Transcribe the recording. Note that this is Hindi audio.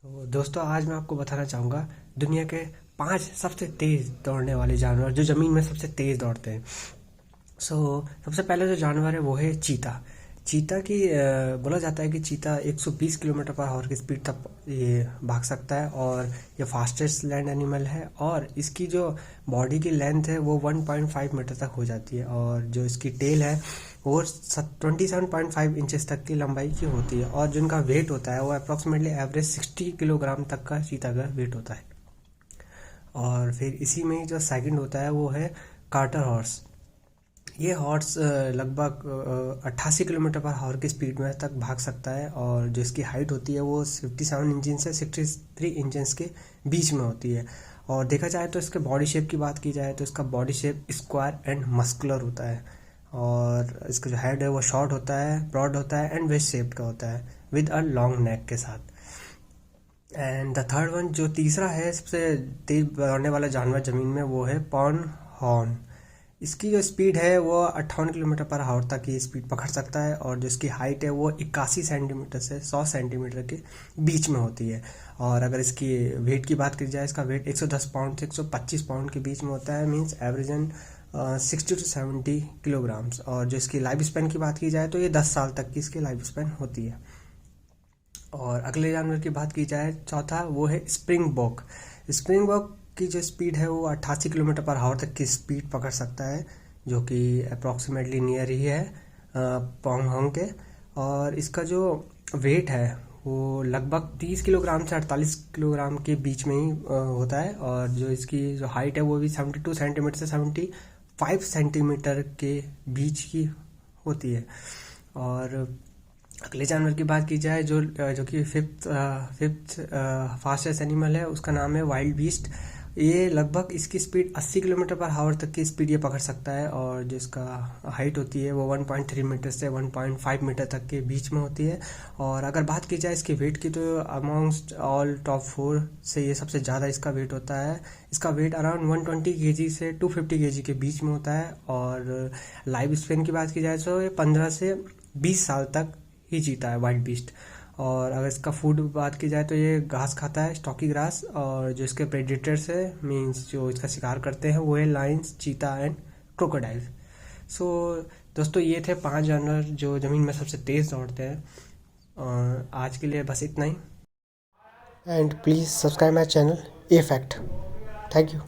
तो दोस्तों आज मैं आपको बताना चाहूँगा दुनिया के 5 सबसे तेज़ दौड़ने वाले जानवर जो ज़मीन में सबसे तेज़ दौड़ते हैं। सबसे पहले जो जानवर है वो है चीता। चीता की बोला जाता है कि चीता 120 किलोमीटर पर आवर की स्पीड तक ये भाग सकता है और ये फास्टेस्ट लैंड एनिमल है। और इसकी जो बॉडी की लेंथ है वो 1.5 मीटर तक हो जाती है और जो इसकी टेल है वो 27.5 इंचेस तक की लंबाई की होती है। और जो इनका वेट होता है वो अप्रॉक्सीमेटली एवरेज 60 किलोग्राम तक का चीता का वेट होता है। और फिर इसी में ही जो सेकंड होता है वो है कार्टर हॉर्स। ये हॉर्स लगभग 88 किलोमीटर पर आवर की स्पीड में तक भाग सकता है और जो इसकी हाइट होती है वो 57 इंचन से 63 इंचेस के बीच में होती है। और देखा जाए तो इसके बॉडी शेप की बात की जाए तो इसका body shape square and muscular होता है। और इसका जो हेड है वो शॉर्ट होता है, ब्रॉड होता है एंड वेज शेप्ड का होता है विद अ लॉन्ग नेक के साथ। एंड द थर्ड वन जो तीसरा है सबसे तेज दौड़ने वाला जानवर ज़मीन में वो है पॉन हॉर्न। इसकी जो स्पीड है वो 58 किलोमीटर पर आवर तक की स्पीड पकड़ सकता है और जो इसकी हाइट है वो 81 सेंटीमीटर से 100 सेंटीमीटर के बीच में होती है। और अगर इसकी वेट की बात की जाए इसका वेट 110 पाउंड से 125 पाउंड के बीच में होता है, मीन्स एवरेजन 60 टू 70 किलोग्राम्स। और जो इसकी लाइफ स्पैन की बात की जाए तो ये 10 साल तक की इसकी लाइफ स्पैन होती है। और अगले जानवर की बात की जाए चौथा वो है स्प्रिंग बॉक। स्प्रिंग बॉक की जो स्पीड है वो 88 किलोमीटर पर आवर तक की स्पीड पकड़ सकता है, जो कि अप्रॉक्सीमेटली नियर ही है पोंगहोंग के। और इसका जो वेट है वो लगभग 30 किलोग्राम से 48 किलोग्राम के बीच में ही होता है। और जो इसकी जो हाइट है वो भी 72 सेंटीमीटर से 75 सेंटीमीटर के बीच की होती है। और अगले जानवर की बात की जाए जो जो कि फिफ्थ फास्टेस्ट एनिमल है, उसका नाम है वाइल्ड बीस्ट। ये लगभग इसकी स्पीड 80 किलोमीटर पर आवर तक की स्पीड ये पकड़ सकता है और जो इसका हाइट होती है वो 1.3 मीटर से 1.5 मीटर तक के बीच में होती है। और अगर बात की जाए इसके वेट की तो अमॉन्गस्ट ऑल टॉप 4 से ये सबसे ज़्यादा इसका वेट होता है। इसका वेट अराउंड 120 केजी से 250 केजी के बीच में होता है। और लाइफ स्पेन की बात की जाए तो ये 15 से 20 साल तक ही जीता है वाइल्ड बीस्ट। और अगर इसका फूड बात की जाए तो ये घास खाता है, स्टॉकी ग्रास। और जो इसके प्रेडेटर्स है मीन्स जो इसका शिकार करते हैं वो है लायंस, चीता एंड क्रोकोडाइल। सो दोस्तों ये थे 5 जानवर जो ज़मीन में सबसे तेज़ दौड़ते हैं। और आज के लिए बस इतना ही। And please subscribe my channel a fact. Thank you.